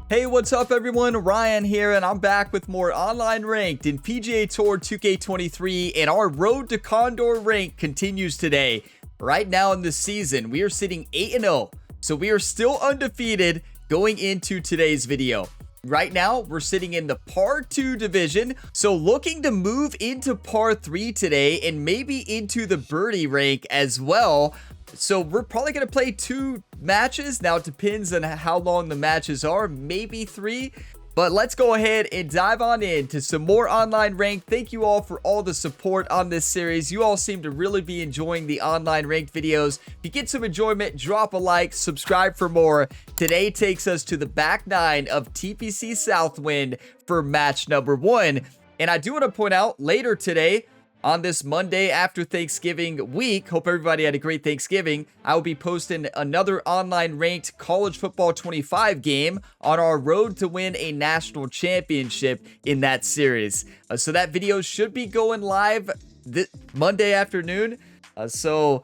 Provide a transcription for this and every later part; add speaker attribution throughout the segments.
Speaker 1: Hey, what's up everyone? Ryan here, and I'm back with more online ranked in PGA Tour 2K23, and our Road to Condor Rank continues today. Right now in this season, we are sitting 8-0, so we are still undefeated going into today's video. Right now, we're sitting in the par 2 division, so looking to move into par 3 today and maybe into the birdie rank as well. So we're probably going to play 2 matches. Now it depends on how long the matches are, maybe 3. But let's go ahead and dive on into some more online ranked. Thank you all for all the support on this series. You all seem to really be enjoying the online ranked videos. If you get some enjoyment, drop a like, subscribe for more. Today takes us to the back 9 of TPC Southwind for match number 1. And I do want to point out later today, on this Monday after Thanksgiving week, hope everybody had a great Thanksgiving, I will be posting another online ranked college football 25 game on our road to win a national championship in that series. So that video should be going live this Monday afternoon. So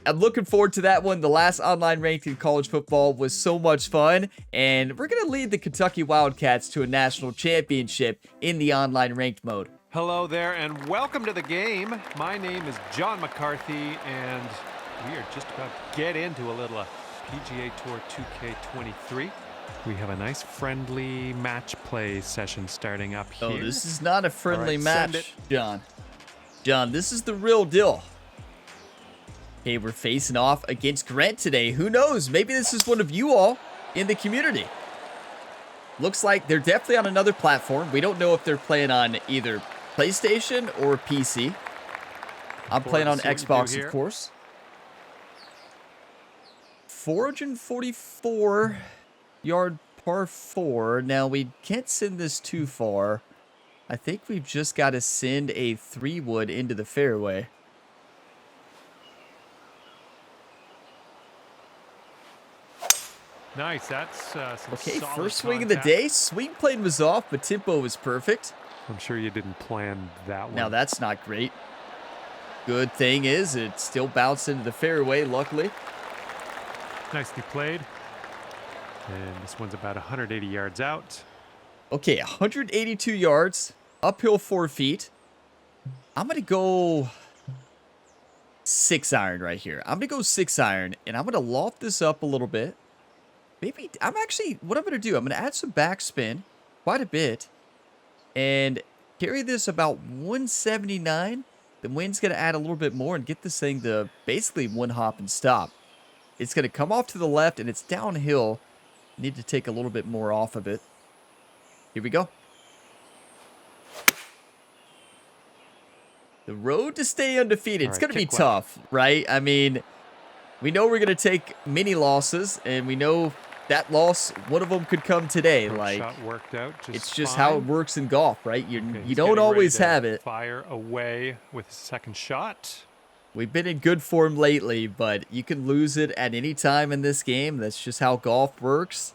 Speaker 1: I'm looking forward to that one. The last online ranked in college football was so much fun, and we're going to lead the Kentucky Wildcats to a national championship in the online ranked mode.
Speaker 2: Hello there and welcome to the game. My name is John McCarthy and we are just about to get into a little PGA Tour 2K23. We have a nice friendly match play session starting up here.
Speaker 1: Oh, this is not a friendly match, John. John, this is the real deal. Okay, we're facing off against Grant today. Who knows? Maybe this is one of you all in the community. Looks like they're definitely on another platform. We don't know if they're playing on either PlayStation or PC. I'm playing on Xbox, of course. 444 yard par 4. Now, we can't send this too far. I think we've just got to send a 3-wood into the fairway.
Speaker 2: Nice, that's some
Speaker 1: okay,
Speaker 2: solid
Speaker 1: first swing
Speaker 2: contact.
Speaker 1: of the day. Swing plane was off, but tempo was perfect.
Speaker 2: I'm sure you didn't plan that one.
Speaker 1: Now that's not great. Good thing is it still bounced into the fairway, luckily.
Speaker 2: Nicely played. And this one's about 180 yards out.
Speaker 1: Okay, 182 yards, uphill 4 feet. I'm going to go 6-iron right here. I'm going to go 6-iron, and I'm going to loft this up a little bit. Maybe, what I'm going to do, I'm going to add some backspin, quite a bit, and carry this about 179. The wind's going to add a little bit more and get this thing to basically one hop and stop. It's going to come off to the left, and it's downhill. Need to take a little bit more off of it. Here we go. The road to stay undefeated. It's going to be tough, right? I mean, we know we're going to take many losses, and we know that loss, one of them could come today. Like,
Speaker 2: shot worked out just
Speaker 1: it's just
Speaker 2: fine.
Speaker 1: how it works in golf, right? You don't always have it.
Speaker 2: Fire away with his second shot.
Speaker 1: We've been in good form lately, but you can lose it at any time in this game. That's just how golf works,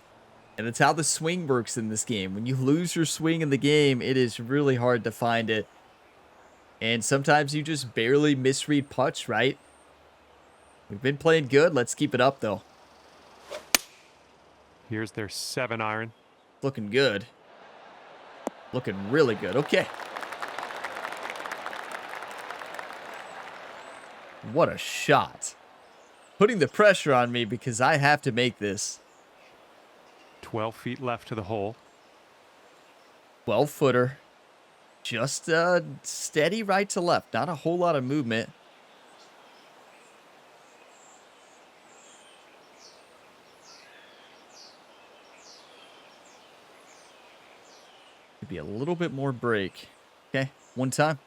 Speaker 1: and it's how the swing works in this game. When you lose your swing in the game, it is really hard to find it, and sometimes you just barely misread putts, right? We've been playing good. Let's keep it up, though.
Speaker 2: Here's their 7-iron.
Speaker 1: Looking good. Looking really good. Okay. What a shot. Putting the pressure on me because I have to make this.
Speaker 2: 12 feet left to the hole.
Speaker 1: 12-footer. Just steady right to left. Not a whole lot of movement. Be a little bit more break. Okay, one time.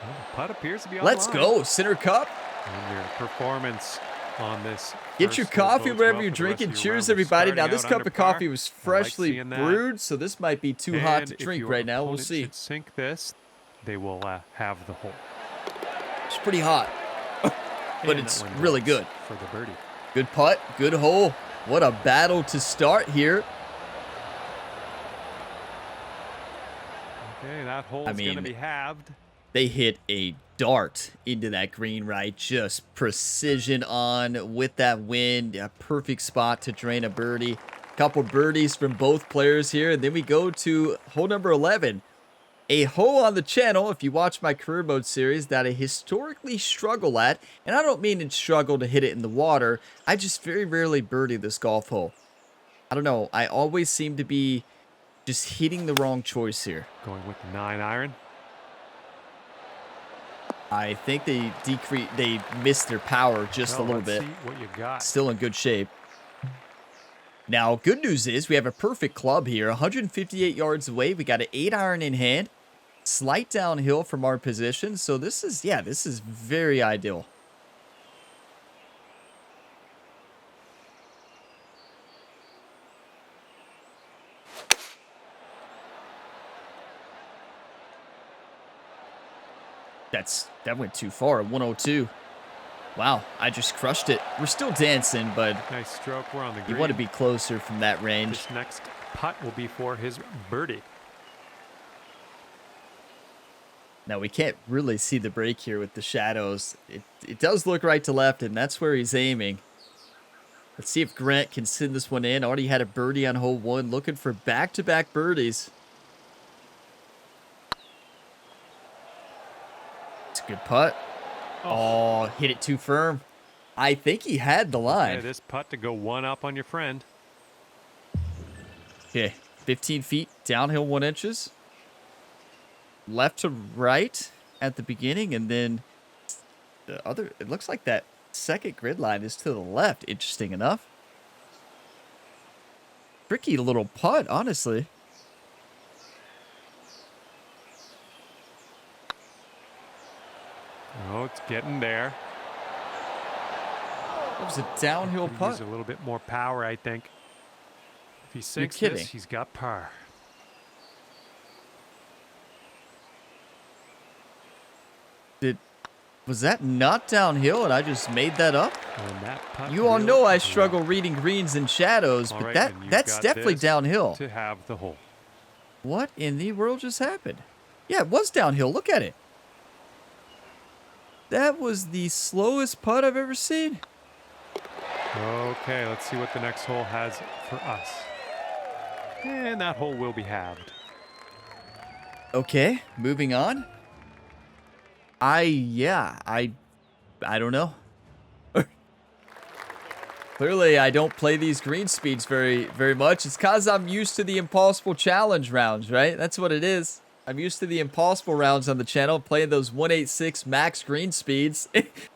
Speaker 2: Well, the putt appears to be on
Speaker 1: Let's
Speaker 2: line.
Speaker 1: go, Center Cup.
Speaker 2: And your performance on this.
Speaker 1: Get your coffee wherever you're drinking. Cheers, everybody. Now, this cup of coffee was freshly brewed, so this might be too hot to drink right now. We'll see.
Speaker 2: Should sink this, they will have the hole.
Speaker 1: It's pretty hot, but it's really good.
Speaker 2: For the birdie.
Speaker 1: Good putt, good hole. What a battle to start here.
Speaker 2: Okay, that hole is going to be halved.
Speaker 1: They hit a dart into that green right. Just precision on with that wind. A perfect spot to drain a birdie. Couple birdies from both players here. And then we go to hole number 11. A hole on the channel, if you watch my career mode series, that I historically struggle at. And I don't mean to struggle to hit it in the water. I just very rarely birdie this golf hole. I don't know. I always seem to be just hitting the wrong choice here.
Speaker 2: Going with the 9-iron.
Speaker 1: I think they missed their power just a little bit.
Speaker 2: See what you got.
Speaker 1: Still in good shape. Now, good news is we have a perfect club here. 158 yards away. We got an 8-iron in hand. Slight downhill from our position. So this is, yeah, this is very ideal. That went too far. 102. Wow, I just crushed it. We're still dancing, but
Speaker 2: nice stroke. We're on the green.
Speaker 1: You want to be closer from that range.
Speaker 2: This next putt will be for his birdie.
Speaker 1: Now, we can't really see the break here with the shadows. It does look right to left, and that's where he's aiming. Let's see if Grant can send this one in. Already had a birdie on hole 1, looking for back-to-back birdies. It's a good putt. Oh, hit it too firm. I think he had the line.
Speaker 2: Okay, this putt to go 1 up on your friend.
Speaker 1: Okay, 15 feet, downhill 1 inches. Left to right at the beginning, and then the other, it looks like that second grid line is to the left, interesting enough. Tricky little putt, honestly.
Speaker 2: Oh, it's getting there.
Speaker 1: That was a downhill putt.
Speaker 2: Use a little bit more power, I think. If he sinks this, he's got par.
Speaker 1: Was that not downhill and I just made that up? You all know I struggle reading greens and shadows, but that's definitely downhill.
Speaker 2: To have the hole.
Speaker 1: What in the world just happened? Yeah, it was downhill. Look at it. That was the slowest putt I've ever seen.
Speaker 2: Okay, let's see what the next hole has for us. And that hole will be halved.
Speaker 1: Okay, moving on. I don't know. Clearly, I don't play these green speeds very much. It's because I'm used to the impossible challenge rounds, right? That's what it is. I'm used to the impossible rounds on the channel, playing those 186 max green speeds.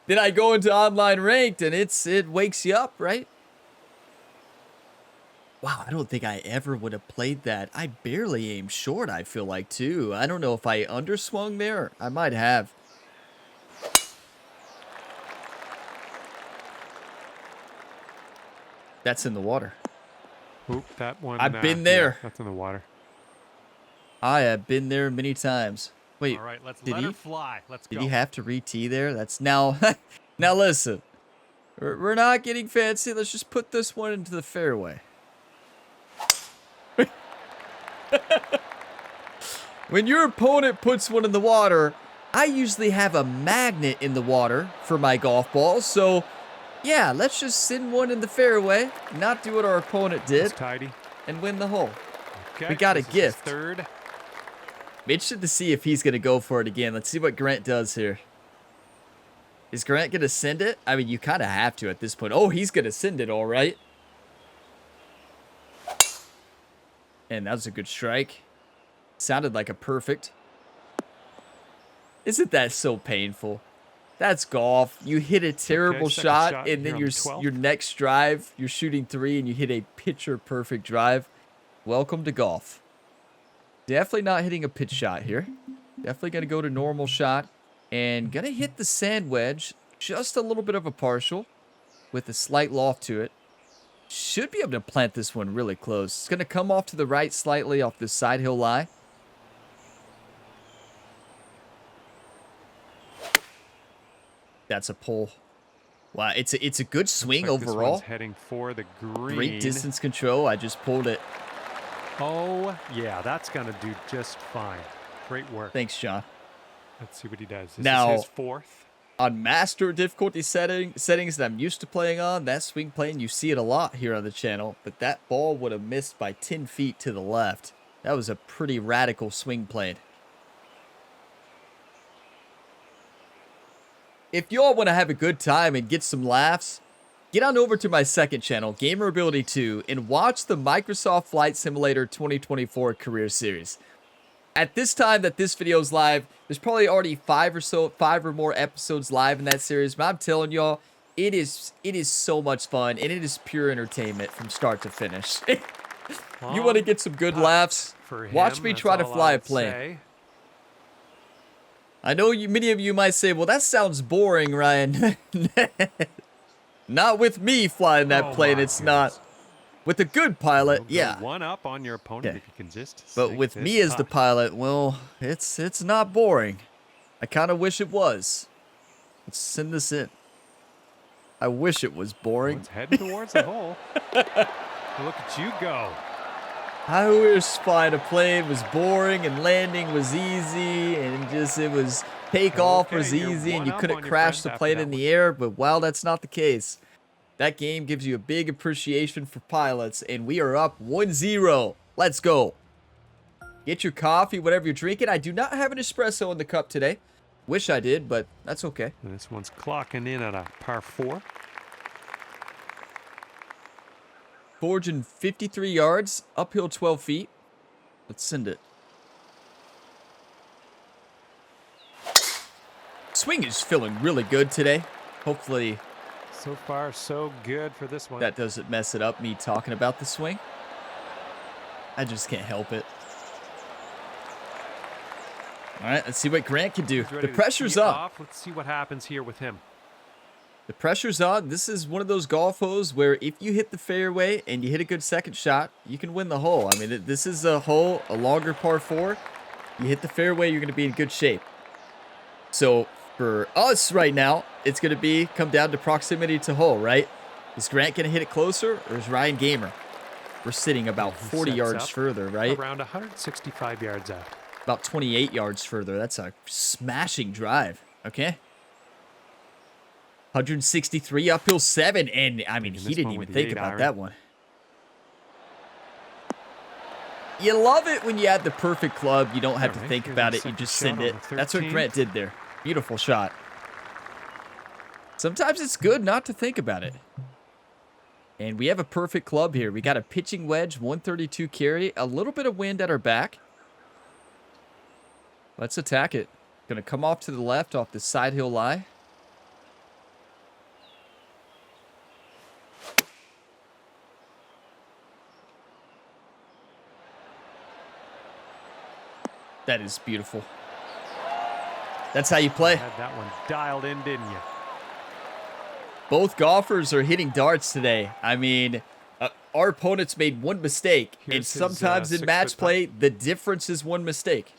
Speaker 1: Then I go into online ranked, and it wakes you up, right? Wow, I don't think I ever would have played that. I barely aimed short, I feel like, too. I don't know if I underswung there. I might have. That's in the water.
Speaker 2: Oop, that one.
Speaker 1: I've been there.
Speaker 2: Yeah, that's in the water.
Speaker 1: I have been there many times. Wait,
Speaker 2: all right, let's let her fly. Let's go.
Speaker 1: Did he have to re-tee there? That's now. Now listen, we're not getting fancy. Let's just put this one into the fairway. When your opponent puts one in the water, I usually have a magnet in the water for my golf balls. So, yeah, let's just send one in the fairway, not do what our opponent did,
Speaker 2: tidy,
Speaker 1: and win the hole.
Speaker 2: Okay,
Speaker 1: we got a gift.
Speaker 2: Third.
Speaker 1: I'm interested to see if he's going to go for it again. Let's see what Grant does here. Is Grant going to send it? I mean, you kind of have to at this point. Oh, he's going to send it, all right. And that was a good strike. Sounded like a perfect. Isn't that so painful? That's golf. You hit a terrible shot, and then your next drive, you're shooting 3, and you hit a picture-perfect drive. Welcome to golf. Definitely not hitting a pitch shot here. Definitely going to go to normal shot. And going to hit the sand wedge. Just a little bit of a partial with a slight loft to it. Should be able to plant this one really close. It's going to come off to the right slightly off this side hill lie. That's a pull. Wow, it's a good swing overall.
Speaker 2: This one's heading for the green.
Speaker 1: Great distance control. I just pulled it.
Speaker 2: Oh, yeah, that's going to do just fine. Great work.
Speaker 1: Thanks, John.
Speaker 2: Let's see what he does. This
Speaker 1: Now,
Speaker 2: is his fourth.
Speaker 1: On master difficulty settings that I'm used to playing on, that swing plane, you see it a lot here on the channel, but that ball would have missed by 10 feet to the left. That was a pretty radical swing plane. If y'all want to have a good time and get some laughs, get on over to my second channel, Gamer Ability 2, and watch the Microsoft Flight Simulator 2024 Career Series. At this time that this video is live, there's probably already five or more episodes live in that series, but I'm telling y'all, it is so much fun, and it is pure entertainment from start to finish. You want to get some good laughs? Watch me try to fly a plane. I know many of you might say, well, that sounds boring, Ryan. Not with me flying that plane, it's not. With a good pilot, yeah.
Speaker 2: One up on your opponent if you can just.
Speaker 1: But with me as the pilot, well, it's not boring. I kind of wish it was. Let's send this in. I wish it was boring.
Speaker 2: It's heading towards the hole. Look at you go.
Speaker 1: I wish flying a plane was boring and landing was easy and just it was takeoff was easy and you couldn't crash the plane in the air. But while that's not the case, that game gives you a big appreciation for pilots, and we are up 1-0. Let's go. Get your coffee, whatever you're drinking. I do not have an espresso in the cup today. Wish I did, but that's okay.
Speaker 2: And this one's clocking in at a par 4.
Speaker 1: 453 yards, uphill 12 feet. Let's send it. Swing is feeling really good today. Hopefully...
Speaker 2: So far, so good for this one.
Speaker 1: that doesn't mess it up, me talking about the swing. I just can't help it. All right, let's see what Grant can do. The pressure's up.
Speaker 2: Let's see what happens here with him.
Speaker 1: The pressure's on. This is one of those golf holes where if you hit the fairway and you hit a good second shot, you can win the hole. I mean, this is a hole, a longer par 4. You hit the fairway, you're going to be in good shape. So for us right now, it's going to come down to proximity to hole, right? Is Grant going to hit it closer, or is Ryan gamer? We're sitting about 40 yards further, right?
Speaker 2: Around 165 yards out.
Speaker 1: About 28 yards further. That's a smashing drive, okay? 163 uphill 7, and I mean, he didn't even think about that one. You love it when you have the perfect club. You don't have to think about it. You just send it. That's what Grant did there. Beautiful shot. Sometimes it's good not to think about it. And we have a perfect club here. We got a pitching wedge, 132 carry, a little bit of wind at our back. Let's attack it. Gonna come off to the left off the side hill lie. That is beautiful. That's how you play.
Speaker 2: Had that one dialed in, didn't you?
Speaker 1: Both golfers are hitting darts today. I mean, our opponents made one mistake, and sometimes in match play, the difference is one mistake.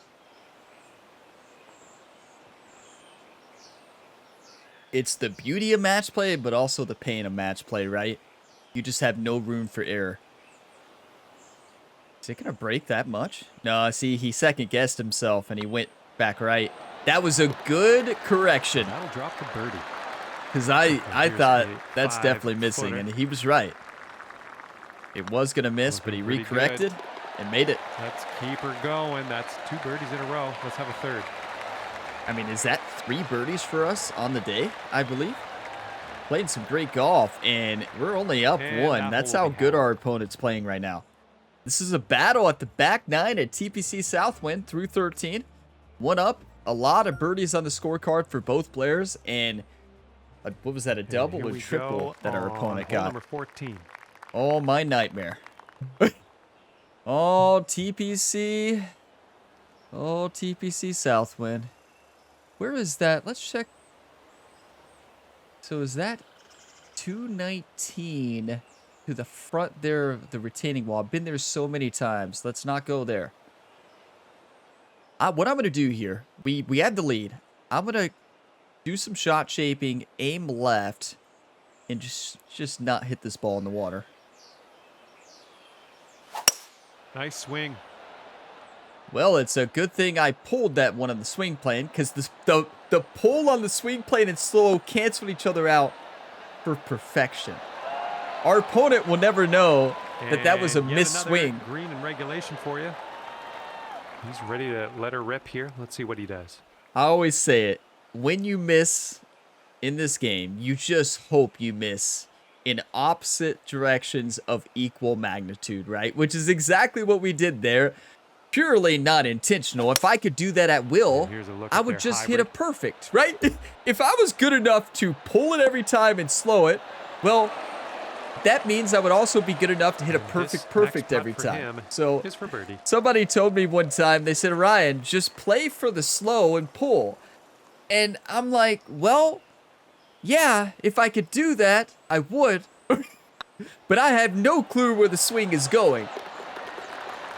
Speaker 1: It's the beauty of match play, but also the pain of match play, right? You just have no room for error. Is it going to break that much? No, see, he second-guessed himself, and he went back right. That was a good correction.
Speaker 2: That'll drop the birdie.
Speaker 1: Because I thought that's definitely missing, and he was right. It was going to miss, but he recorrected and made it.
Speaker 2: Let's keep her going. That's 2 birdies in a row. Let's have a third.
Speaker 1: I mean, is that 3 birdies for us on the day, I believe? Played some great golf, and we're only up 1. That's how good our opponent's playing right now. This is a battle at the back 9 at TPC Southwind through 13. 1 up. A lot of birdies on the scorecard for both players, and what was that, a double or triple that our opponent got?
Speaker 2: Number 14.
Speaker 1: Oh, my nightmare. Oh, TPC. Oh, TPC Southwind. Where is that? Let's check. So is that 219 to the front there of the retaining wall? I've been there so many times. Let's not go there. What I'm going to do here, we had the lead. I'm going to do some shot shaping, aim left, and just not hit this ball in the water.
Speaker 2: Nice swing.
Speaker 1: Well, it's a good thing I pulled that one on the swing plane, because the pull on the swing plane and slow canceled each other out for perfection. Our opponent will never know that that was a missed swing.
Speaker 2: Green in regulation for you. He's ready to let her rip here. Let's see what he does.
Speaker 1: I always say it. When you miss in this game, you just hope you miss in opposite directions of equal magnitude, right? Which is exactly what we did there. Purely not intentional. If I could do that at will, I would just hit a perfect, right? If I was good enough to pull it every time and slow it, well, that means I would also be good enough to hit a perfect every time. So somebody told me one time, they said, Ryan, just play for the slow and pull. And I'm like, well, yeah, if I could do that, I would. But I have no clue where the swing is going.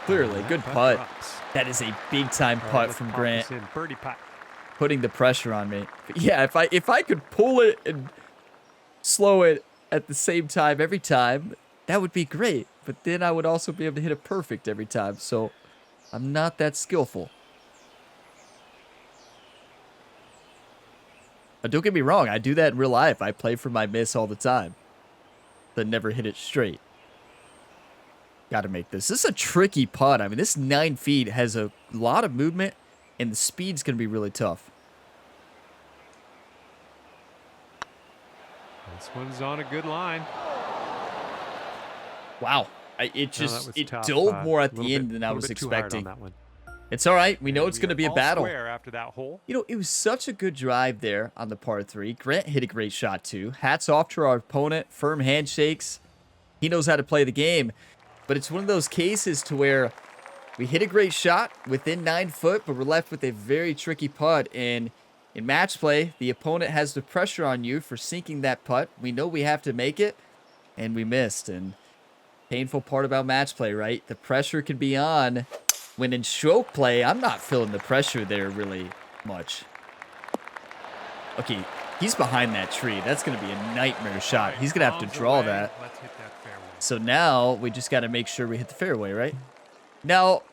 Speaker 1: Clearly, good putt. That is a big-time putt from Grant.
Speaker 2: Birdie putt.
Speaker 1: Putting the pressure on me. But yeah, if I could pull it and slow it at the same time every time, that would be great. But then I would also be able to hit a perfect every time. So I'm not that skillful. But don't get me wrong, I do that in real life. I play for my miss all the time, but never hit it straight. Got to make this. This is a tricky putt. I mean, this 9 feet has a lot of movement, and the speed's going to be really tough.
Speaker 2: This one's on a good line.
Speaker 1: Wow. It dove more at the end than I was expecting.
Speaker 2: That one.
Speaker 1: It's all right. We know it's going to be a battle.
Speaker 2: After that hole.
Speaker 1: You know, it was such a good drive there on the par 3. Grant hit a great shot, too. Hats off to our opponent. Firm handshakes. He knows how to play the game. But it's one of those cases to where we hit a great shot within 9 foot, but we're left with a very tricky putt. And in match play, the opponent has the pressure on you for sinking that putt. We know we have to make it, and we missed. And painful part about match play, right? The pressure can be on. When in stroke play, I'm not feeling the pressure there really much. Okay, he's behind that tree. That's going to be a nightmare shot. He's going to have to draw that.
Speaker 2: Let's hit that fairway.
Speaker 1: So now we just got to make sure we hit the fairway, right? Now,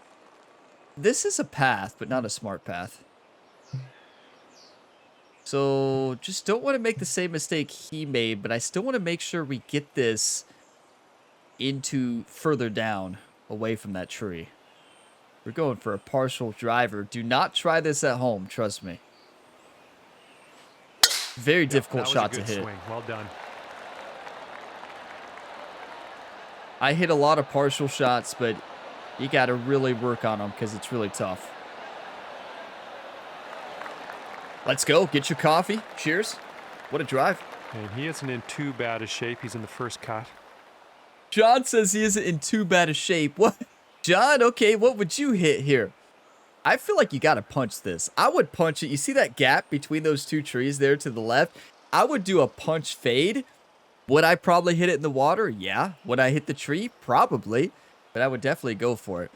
Speaker 1: this is a path, but not a smart path. So just don't want to make the same mistake he made, but I still want to make sure we get this into further down away from that tree. We're going for a partial driver. Do not try this at home, trust me. Very difficult shot to hit.
Speaker 2: Swing. Well done.
Speaker 1: I hit a lot of partial shots, but you got to really work on them because it's really tough. Let's go. Get your coffee. Cheers. What a drive.
Speaker 2: And he isn't in too bad a shape. He's in the first cut.
Speaker 1: John says he isn't in too bad a shape. What? John, okay, what would you hit here? I feel like you got to punch this. I would punch it. You see that gap between those two trees there to the left? I would do a punch fade. Would I probably hit it in the water? Yeah. Would I hit the tree? Probably. But I would definitely go for it.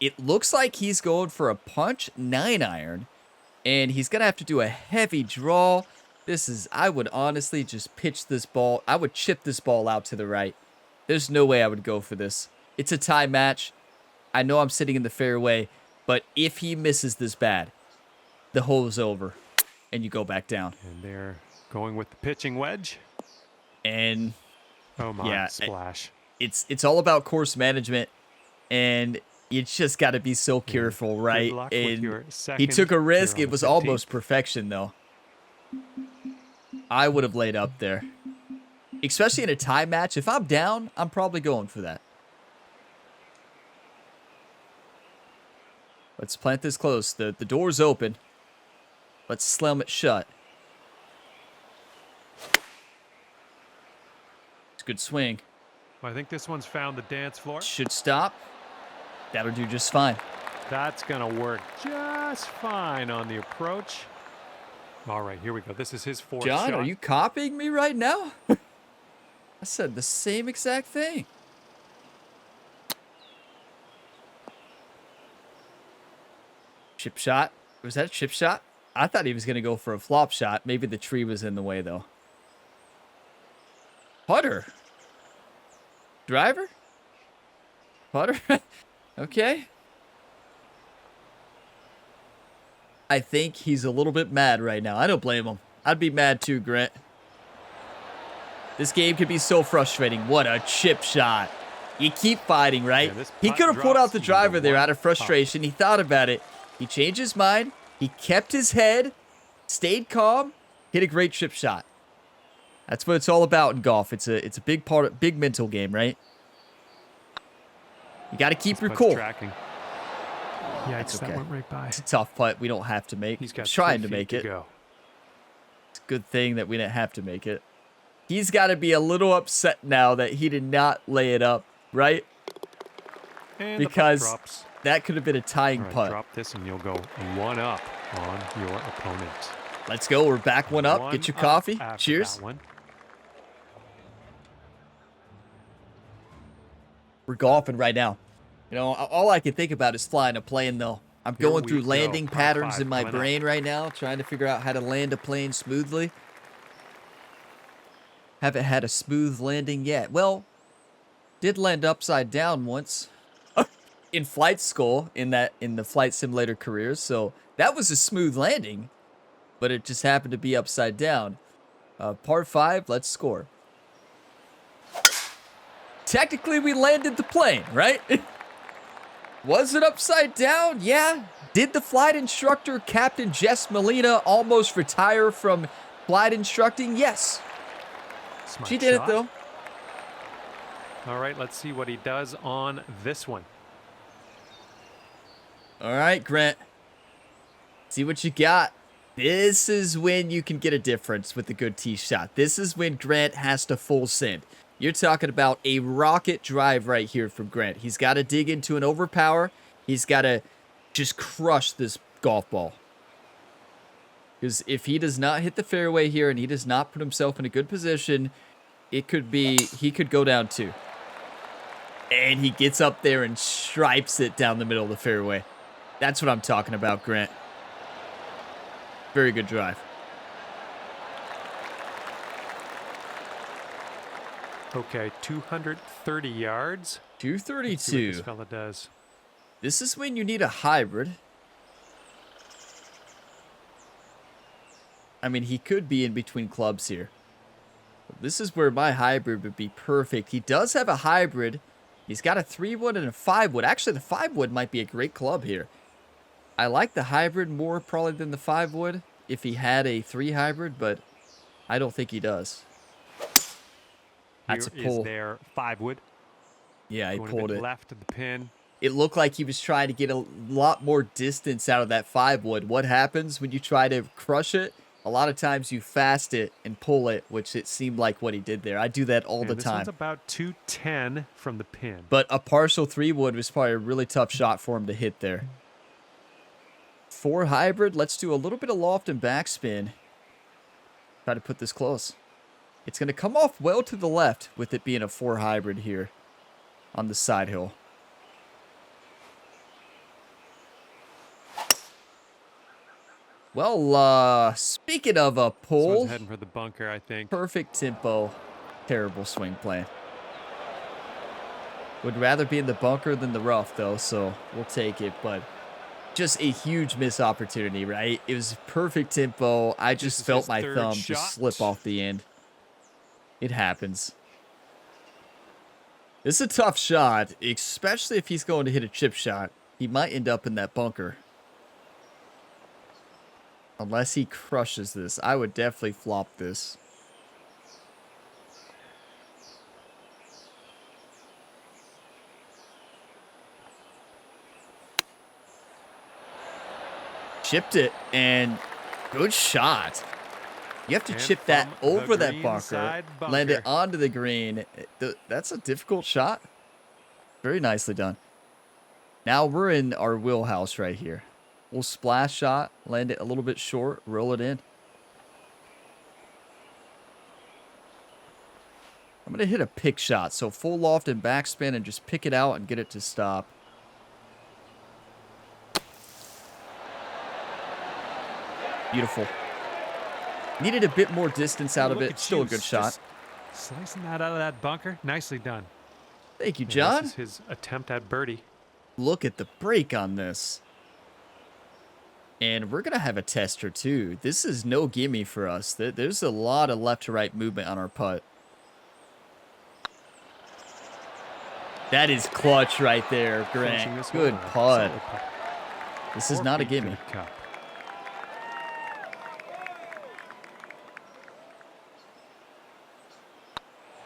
Speaker 1: It looks like he's going for a punch 9-iron. And he's going to have to do a heavy draw. I would honestly just pitch this ball. I would chip this ball out to the right. There's no way I would go for this. It's a tie match. I know I'm sitting in the fairway, but if he misses this bad, the hole is over, and you go back down.
Speaker 2: And they're going with the pitching wedge.
Speaker 1: And
Speaker 2: oh my,
Speaker 1: yeah,
Speaker 2: splash!
Speaker 1: It's all about course management, and you just got to be so careful, right? And he took a risk. It was almost perfection, though. I would have laid up there, especially in a tie match. If I'm down, I'm probably going for that. Let's plant this close. The door's open. Let's slam it shut. It's a good swing.
Speaker 2: Well, I think this one's found the dance floor.
Speaker 1: Should stop. That'll do just fine.
Speaker 2: That's going to work just fine on the approach. All right, here we go. This is his fourth shot.
Speaker 1: John, are you copying me right now? I said the same exact thing. Chip shot. Was that a chip shot? I thought he was going to go for a flop shot. Maybe the tree was in the way, though. Putter. Driver? Putter? Okay. I think he's a little bit mad right now. I don't blame him. I'd be mad too, Grant. This game could be so frustrating. What a chip shot. You keep fighting, right?
Speaker 2: Yeah,
Speaker 1: He could have pulled out the driver there out of frustration. He thought about it. He changed his mind. He kept his head, stayed calm, hit a great chip shot. That's what it's all about in golf. It's a big part, big mental game, right? You got to keep your cool.
Speaker 2: Tracking. Yeah,
Speaker 1: It's okay.
Speaker 2: That went right by.
Speaker 1: It's a tough putt. We don't have to make.
Speaker 2: He's got
Speaker 1: trying
Speaker 2: 3
Speaker 1: to make
Speaker 2: feet
Speaker 1: it.
Speaker 2: go.
Speaker 1: It's a good thing that we didn't have to make it. He's got to be a little upset now that he did not lay it up, right?
Speaker 2: And
Speaker 1: because that could have been a tying putt.
Speaker 2: Drop this and you'll go 1 up on your opponent.
Speaker 1: Let's go. We're back 1 up. Get your coffee. Cheers. We're golfing right now. You know, all I can think about is flying a plane, though. I'm going through landing patterns in my brain right now, trying to figure out how to land a plane smoothly. Haven't had a smooth landing yet. Well, did land upside down once in flight school in the flight simulator careers, so that was a smooth landing, but it just happened to be upside down. Par 5, let's score. Technically, we landed the plane, right? Was it upside down? Yeah. Did the flight instructor, Captain Jess Molina, almost retire from flight instructing? Yes. She did it, though.
Speaker 2: All right, let's see what he does on this one.
Speaker 1: All right, Grant. See what you got. This is when you can get a difference with a good tee shot. This is when Grant has to full send. You're talking about a rocket drive right here from Grant. He's got to dig into an overpower. He's got to just crush this golf ball. Because if he does not hit the fairway here and he does not put himself in a good position, it could be, he could go down 2. And he gets up there and stripes it down the middle of the fairway. That's what I'm talking about, Grant. Very good drive.
Speaker 2: Okay, 230 yards.
Speaker 1: 232.
Speaker 2: Let's see what this fella does.
Speaker 1: This is when you need a hybrid. I mean, he could be in between clubs here. This is where my hybrid would be perfect. He does have a hybrid. He's got a 3-wood and a 5-wood. Actually, the 5-wood might be a great club here. I like the hybrid more probably than the 5-wood if he had a 3 hybrid, but I don't think he does. That's a pull.
Speaker 2: Is there 5-wood?
Speaker 1: Yeah, he pulled it.
Speaker 2: Left of the pin.
Speaker 1: It looked like he was trying to get a lot more distance out of that 5-wood. What happens when you try to crush it? A lot of times you fast it and pull it, which it seemed like what he did there. I do that all the time.
Speaker 2: This one's about 210 from the pin.
Speaker 1: But a partial 3-wood was probably a really tough shot for him to hit there. 4 hybrid. Let's do a little bit of loft and backspin. Try to put this close. It's going to come off well to the left with it being a 4 hybrid here on the side hill. Well, speaking of a pull,
Speaker 2: heading for the bunker, I think.
Speaker 1: Perfect tempo, terrible swing plan. Would rather be in the bunker than the rough, though, so we'll take it. But just a huge missed opportunity, right? It was perfect tempo. I just felt my thumb just slip off the end. It happens. This is a tough shot, especially if he's going to hit a chip shot. He might end up in that bunker. Unless he crushes this. I would definitely flop this. Chipped it, and good shot. You have to chip that over that bunker, land it onto the green. That's a difficult shot. Very nicely done. Now we're in our wheelhouse right here. We'll splash shot, land it a little bit short, roll it in. I'm going to hit a pick shot, so full loft and backspin and just pick it out and get it to stop. Beautiful. Needed a bit more distance out of it. Still a good shot.
Speaker 2: Slicing that out of that bunker. Nicely done.
Speaker 1: Thank you, John.
Speaker 2: This is his attempt at birdie.
Speaker 1: Look at the break on this. And we're going to have a tester too. This is no gimme for us. There's a lot of left to right movement on our putt. That is clutch right there, Grant. Good putt. This is not a gimme.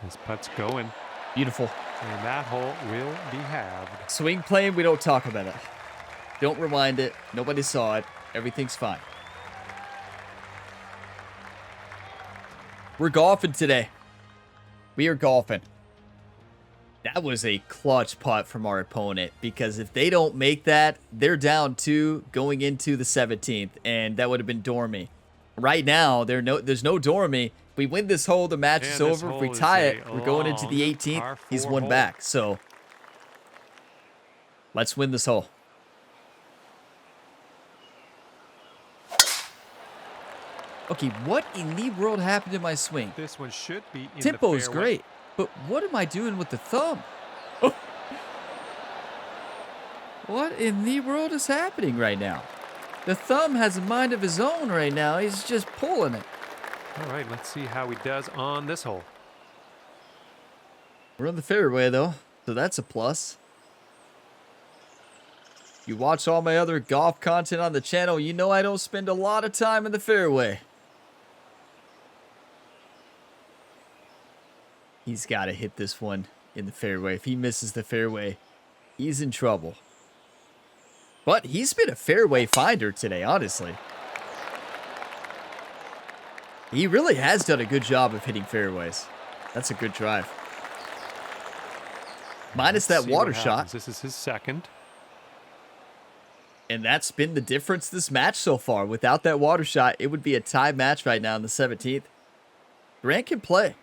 Speaker 2: This putt's going.
Speaker 1: Beautiful.
Speaker 2: And that hole will be halved.
Speaker 1: Swing plane, we don't talk about it. Don't rewind it. Nobody saw it. Everything's fine. We're golfing today. We are golfing. That was a clutch putt from our opponent, because if they don't make that, they're down 2 going into the 17th, and that would have been dormy. Right now, there's no dormy. If we win this hole, the match is over. If we tie it, we're going into the 18th. He's one back. So let's win this hole. Okay, what in the world happened to my swing?
Speaker 2: This one should be in
Speaker 1: Tempo
Speaker 2: the
Speaker 1: is
Speaker 2: fairway.
Speaker 1: great, but what am I doing with the thumb? What in the world is happening right now? The thumb has a mind of his own right now. He's just pulling it.
Speaker 2: All right, let's see how he does on this hole.
Speaker 1: We're on the fairway, though, so that's a plus. You watch all my other golf content on the channel, you know I don't spend a lot of time in the fairway. He's got to hit this one in the fairway. If he misses the fairway, he's in trouble. But he's been a fairway finder today, honestly. He really has done a good job of hitting fairways. That's a good drive. Minus that water shot.
Speaker 2: This is his second.
Speaker 1: And that's been the difference this match so far. Without that water shot, it would be a tie match right now in the 17th. Grant can play.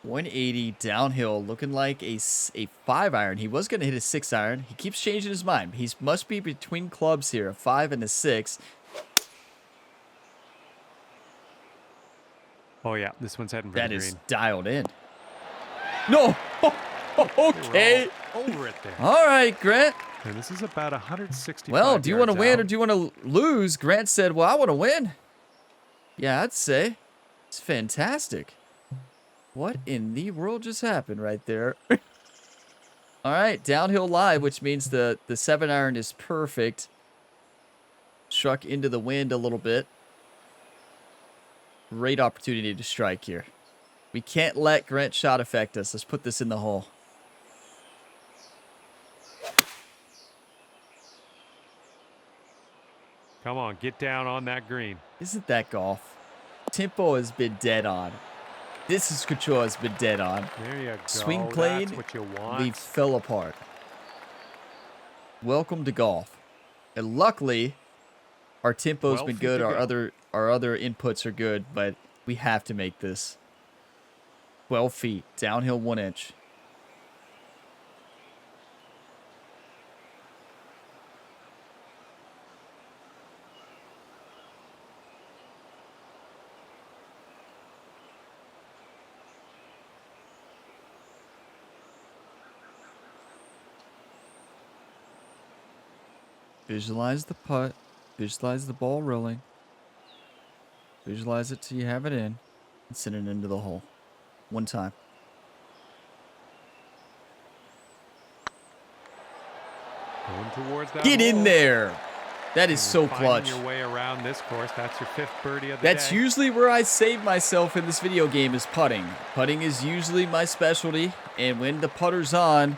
Speaker 1: .180 downhill, looking like a 5-iron. He was going to hit a 6-iron. He keeps changing his mind. He must be between clubs here, a 5 and a 6.
Speaker 2: Oh, yeah, this one's heading for the green.
Speaker 1: That is dialed in. No! Okay.
Speaker 2: Over it there.
Speaker 1: All right, Grant.
Speaker 2: And this is about 165
Speaker 1: Well, do you want to
Speaker 2: yards
Speaker 1: win
Speaker 2: out.
Speaker 1: or do you want to lose? Grant said, well, I want to win. Yeah, I'd say. It's fantastic. What in the world just happened right there? All right, downhill live, which means the 7-iron is perfect. Struck into the wind a little bit. Great opportunity to strike here. We can't let Grant's shot affect us. Let's put this in the hole.
Speaker 2: Come on, get down on that green.
Speaker 1: Isn't that golf? Tempo has been dead on. Distance control has been dead on.
Speaker 2: There you go.
Speaker 1: Swing plane,
Speaker 2: That's what you want.
Speaker 1: we fell apart. Welcome to golf. And luckily, our tempo's been good. Our other inputs are good, but we have to make this. 12 feet, downhill 1 inch. Visualize the putt. Visualize the ball rolling. Visualize it till you have it in. And send it into the hole. One time.
Speaker 2: Going towards that
Speaker 1: Get in
Speaker 2: hole.
Speaker 1: there. That is so
Speaker 2: Finding
Speaker 1: clutch.
Speaker 2: your way around this course. That's your 5th birdie of the
Speaker 1: That's
Speaker 2: day.
Speaker 1: usually where I save myself in this video game, is putting. Putting is usually my specialty. And when the putter's on,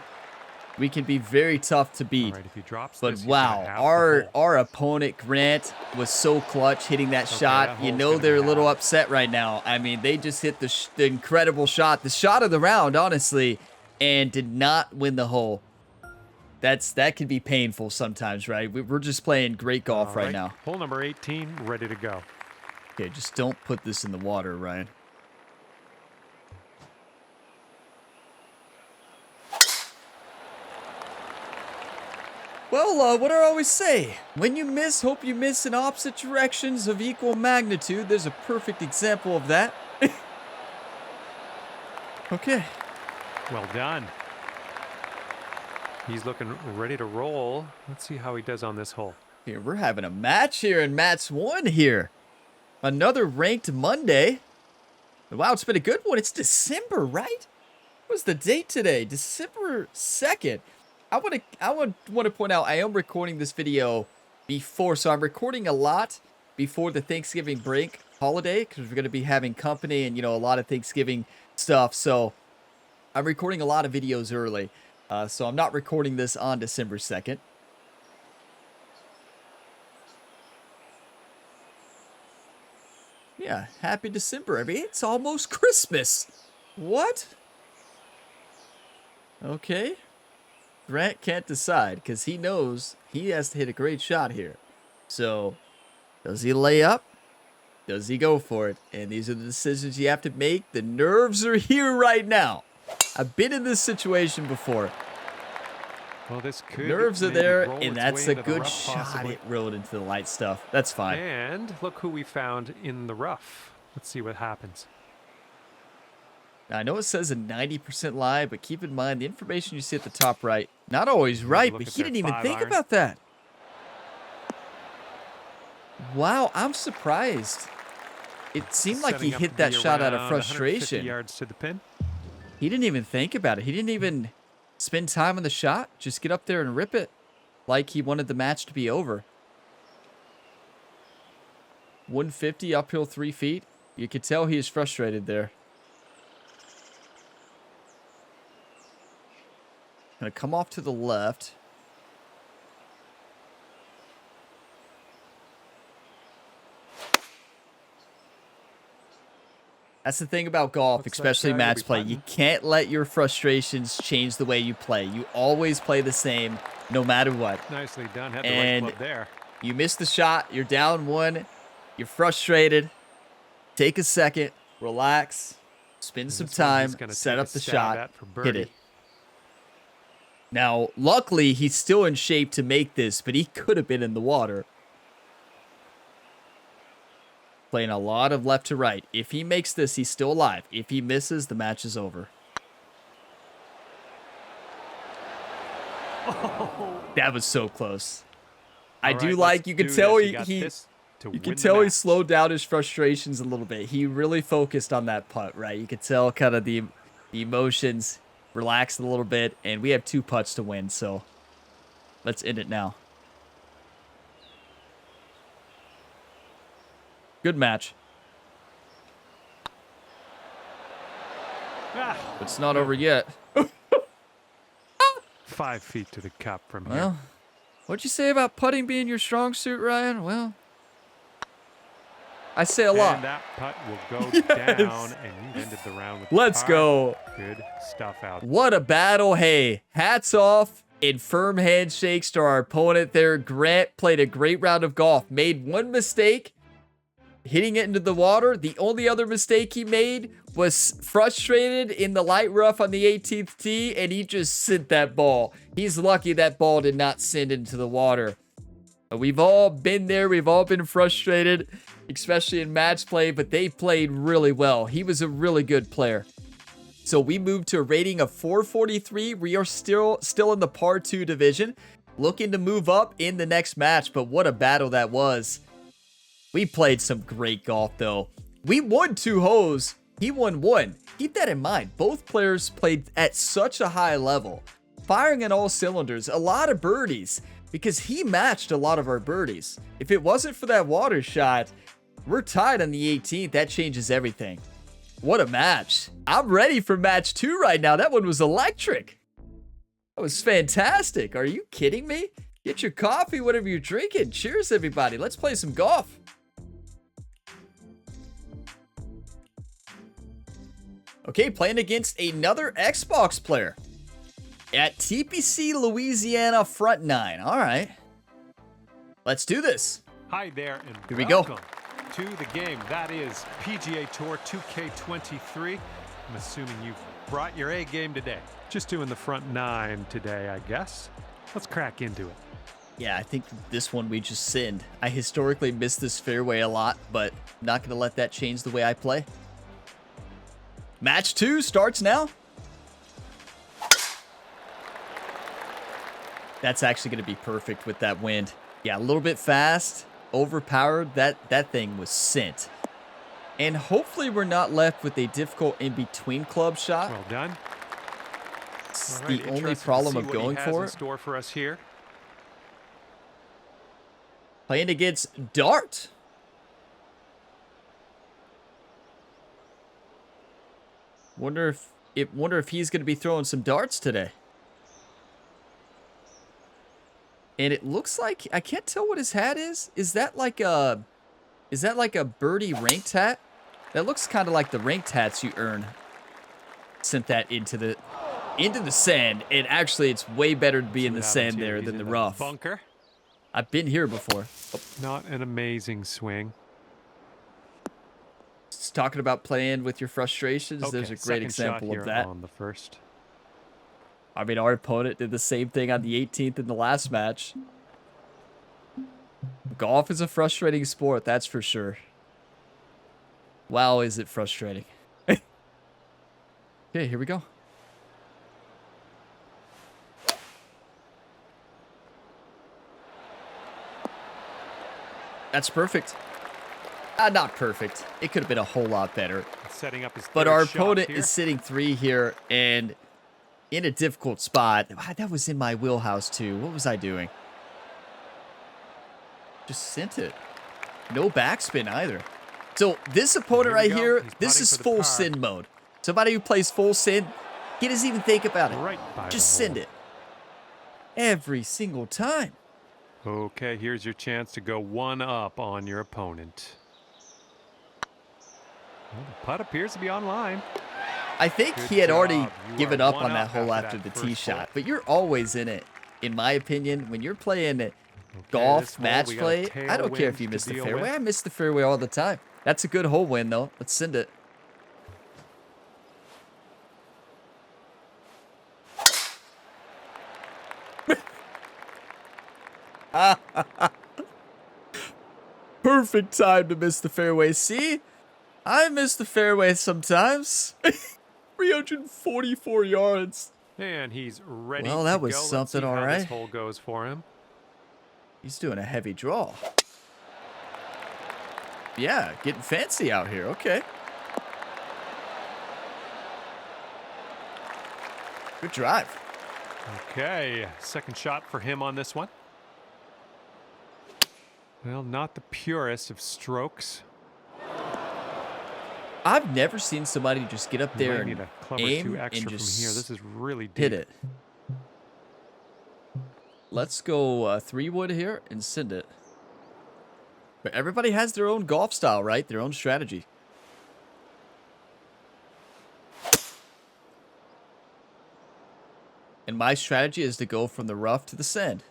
Speaker 1: we can be very tough to beat.
Speaker 2: All right, if he drops
Speaker 1: But
Speaker 2: this, he's
Speaker 1: wow,
Speaker 2: gonna have the hole.
Speaker 1: our opponent, Grant, was so clutch hitting that
Speaker 2: Okay,
Speaker 1: shot.
Speaker 2: that
Speaker 1: You
Speaker 2: hole's
Speaker 1: know
Speaker 2: gonna
Speaker 1: they're a
Speaker 2: be
Speaker 1: little
Speaker 2: halved.
Speaker 1: upset right now. I mean, they just hit the incredible shot. The shot of the round, honestly, and did not win the hole. That can be painful sometimes, right? We're just playing great golf
Speaker 2: All
Speaker 1: right now.
Speaker 2: Hole number 18, ready to go.
Speaker 1: Okay, just don't put this in the water, Ryan. Well, what do I always say? When you miss, hope you miss in opposite directions of equal magnitude. There's a perfect example of that. Okay.
Speaker 2: Well done. He's looking ready to roll. Let's see how he does on this hole.
Speaker 1: Here, we're having a match here in match 1 here. Another ranked Monday. Wow, it's been a good one. It's December, right? What's the date today? December 2nd. I want to point out I am recording this video before, so I'm recording a lot before the Thanksgiving break holiday because we're going to be having company and, you know, a lot of Thanksgiving stuff. So I'm recording a lot of videos early. So I'm not recording this on December 2nd. Yeah, happy December. I mean, it's almost Christmas. What? Okay. Grant can't decide because he knows he has to hit a great shot here. So, does he lay up? Does he go for it? And these are the decisions you have to make. The nerves are here right now. I've been in this situation before.
Speaker 2: Well, this could
Speaker 1: nerves are there, and that's a good
Speaker 2: rough,
Speaker 1: shot.
Speaker 2: possibly.
Speaker 1: It rolled into the light stuff. That's fine.
Speaker 2: And look who we found in the rough. Let's see what happens.
Speaker 1: Now, I know it says a 90% lie, but keep in mind the information you see at the top right, not always right, but he didn't even think about that. Wow, I'm surprised. It seemed like he hit that shot out of frustration.
Speaker 2: Yards to the pin.
Speaker 1: He didn't even think about it. He didn't even spend time on the shot. Just get up there and rip it like he wanted the match to be over. 150 uphill 3 feet. You could tell he is frustrated there. Gonna come off to the left. That's the thing about golf, especially match play. You can't let your frustrations change the way you play. You always play the same, no matter what.
Speaker 2: Nicely done. Had the right club there.
Speaker 1: You missed the shot. You're down 1. You're frustrated. Take a second. Relax. Spend some time. Set up the shot. Hit it. Now, luckily, he's still in shape to make this, but he could have been in the water. Playing a lot of left to right. If he makes this, he's still alive. If he misses, the match is over.
Speaker 2: Oh.
Speaker 1: That was so close. I
Speaker 2: All
Speaker 1: do
Speaker 2: right,
Speaker 1: like, you can tell
Speaker 2: you
Speaker 1: can tell he slowed down his frustrations a little bit. He really focused on that putt, right? You could tell kind of the emotions relaxed a little bit, and we have 2 putts to win, so let's end it now. Good match.
Speaker 2: Ah,
Speaker 1: It's not over yet.
Speaker 2: 5 feet to the cup from here.
Speaker 1: Well, what'd you say about putting being your strong suit, Ryan? Well, I say a lot.
Speaker 2: And that putt will go down, and you ended the round with
Speaker 1: Let's go.
Speaker 2: Good stuff out.
Speaker 1: What a battle. Hey, hats off and firm handshakes to our opponent there. Grant played a great round of golf. Made 1 mistake, hitting it into the water. The only other mistake he made was frustrated in the light rough on the 18th tee, and he just sent that ball. He's lucky that ball did not send into the water. We've all been there. We've all been frustrated, especially in match play, but they played really well. He was a really good player. So we moved to a rating of 443. We are still in the par 2 division, looking to move up in the next match, but what a battle that was. We played some great golf, though. We won 2 holes. He won 1. Keep that in mind. Both players played at such a high level, firing on all cylinders, a lot of birdies, because he matched a lot of our birdies. If it wasn't for that water shot, we're tied on the 18th. That changes everything. What a match. I'm ready for match 2 right now. That one was electric. That was fantastic. Are you kidding me? Get your coffee, whatever you're drinking. Cheers, everybody. Let's play some golf. Okay, playing against another Xbox player at TPC Louisiana front 9. All right. Let's do this.
Speaker 2: Hi there, and
Speaker 1: here we go.
Speaker 2: Welcome to the game. That is PGA Tour 2K23. I'm assuming you've brought your A game today. Just doing the front 9 today, I guess. Let's crack into it.
Speaker 1: Yeah, I think this one we just sinned. I historically miss this fairway a lot, but not going to let that change the way I play. Match 2 starts now. That's actually going to be perfect with that wind. Yeah, a little bit fast, overpowered. That thing was sent. And hopefully we're not left with a difficult in-between club shot.
Speaker 2: Well done.
Speaker 1: It's
Speaker 2: All right,
Speaker 1: the only problem of going for
Speaker 2: in
Speaker 1: it.
Speaker 2: store for us here.
Speaker 1: Playing against Dart. Wonder if he's going to be throwing some darts today. And it looks like, I can't tell what his hat is. Is that like a birdie ranked hat? That looks kind of like the ranked hats you earn. Sent that into the sand, and actually it's way better to be in the sand there than the rough.
Speaker 2: Bunker.
Speaker 1: I've been here before. Oh.
Speaker 2: Not an amazing swing.
Speaker 1: Just talking about playing with your frustrations, there's a great example of that.
Speaker 2: On the first.
Speaker 1: I mean, our opponent did the same thing on the 18th in the last match. Golf is a frustrating sport, that's for sure. Wow, is it frustrating. Okay, here we go. That's perfect. Not perfect. It could have been a whole lot better.
Speaker 2: Setting up his
Speaker 1: but our opponent is sitting 3 here and in a difficult spot. That was in my wheelhouse too. What was I doing? Just sent it. No backspin either. So this opponent right here, this is full sin mode. Somebody who plays full sin, he doesn't even think about it. Just send it. Every single time.
Speaker 2: Okay, here's your chance to go 1 up on your opponent. Well, the putt appears to be online.
Speaker 1: I think he had already given up on that hole after the tee shot, but you're always in it, in my opinion. When you're playing golf, match play, I don't care if you miss the fairway. I miss the fairway all the time. That's a good hole win, though. Let's send it. Perfect time to miss the fairway. See? I miss the fairway sometimes. 344 yards.
Speaker 2: And he's ready.
Speaker 1: Well, that was something, all right.
Speaker 2: This hole goes for him.
Speaker 1: He's doing a heavy draw. Yeah, getting fancy out here. Okay. Good drive.
Speaker 2: Okay, second shot for him on this one. Well, not the purest of strokes.
Speaker 1: I've never seen somebody just get up there and aim and just
Speaker 2: from here. This is really deep.
Speaker 1: Hit it. Let's go 3-wood here and send it. But everybody has their own golf style, right? Their own strategy. And my strategy is to go from the rough to the sand.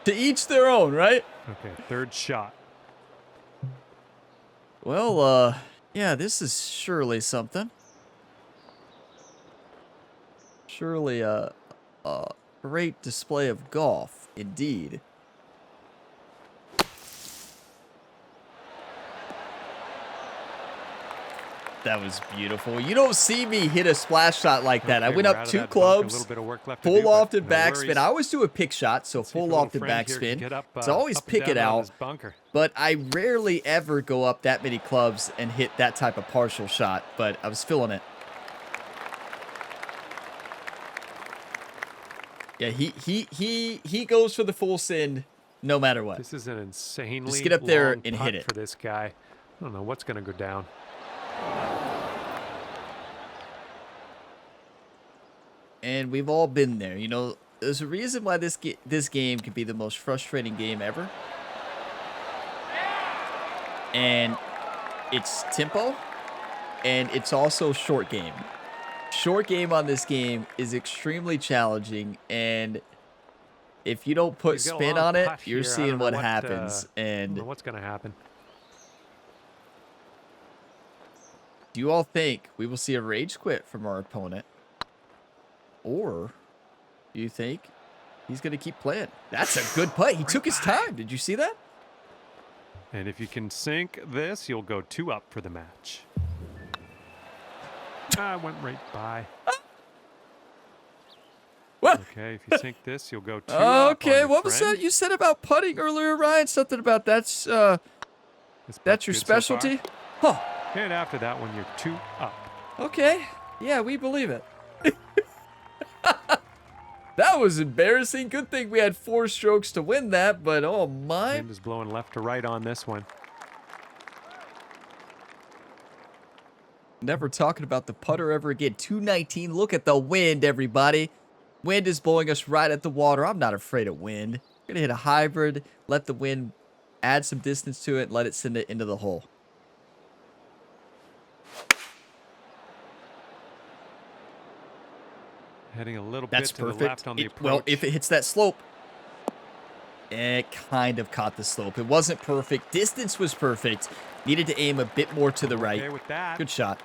Speaker 1: To each their own, right?
Speaker 2: Okay, third shot.
Speaker 1: Well, yeah, this is surely something. Surely a great display of golf, indeed. That was beautiful. You don't see me hit a splash shot like that. I went up 2 clubs, full loft and backspin. I always do a pick shot, so full loft and backspin. So I always pick it out, but I rarely ever go up that many clubs and hit that type of partial shot, but I was feeling it. Yeah, he goes for the full send no matter what.
Speaker 2: This is an insanely
Speaker 1: just get up there
Speaker 2: long
Speaker 1: and
Speaker 2: putt
Speaker 1: hit it
Speaker 2: for this guy. I don't know what's going to go down.
Speaker 1: And we've all been there. You know, there's a reason why this game can be the most frustrating game ever. And it's tempo, and it's also short game. Short game on this game is extremely challenging, and if you don't put spin on it, you're seeing what happens. And
Speaker 2: I don't know what's going to happen.
Speaker 1: Do you all think we will see a rage quit from our opponent? Or do you think he's going to keep playing? That's a good putt. He took his time. Did you see that?
Speaker 2: And if you can sink this, you'll go 2 up for the match. I went right by.
Speaker 1: What?
Speaker 2: Okay, if you sink this, you'll go 2 up.
Speaker 1: Okay,
Speaker 2: On
Speaker 1: what was that you said about putting earlier, Ryan? Something about that's your specialty?
Speaker 2: So
Speaker 1: Huh.
Speaker 2: and after that one, you're 2 up.
Speaker 1: Okay. Yeah, we believe it. That was embarrassing. Good thing we had 4 strokes to win that, but oh my.
Speaker 2: Wind is blowing left to right on this one.
Speaker 1: Never talking about the putter ever again. 219. Look at the wind, everybody. Wind is blowing us right at the water. I'm not afraid of wind. We're going to hit a hybrid, let the wind add some distance to it, and let it send it into the hole.
Speaker 2: Heading a little
Speaker 1: That's
Speaker 2: bit to
Speaker 1: perfect.
Speaker 2: the left on the approach.
Speaker 1: Well, if it hits that slope, it kind of caught the slope. It wasn't perfect. Distance was perfect. Needed to aim a bit more to the right.
Speaker 2: Okay with that.
Speaker 1: Good shot.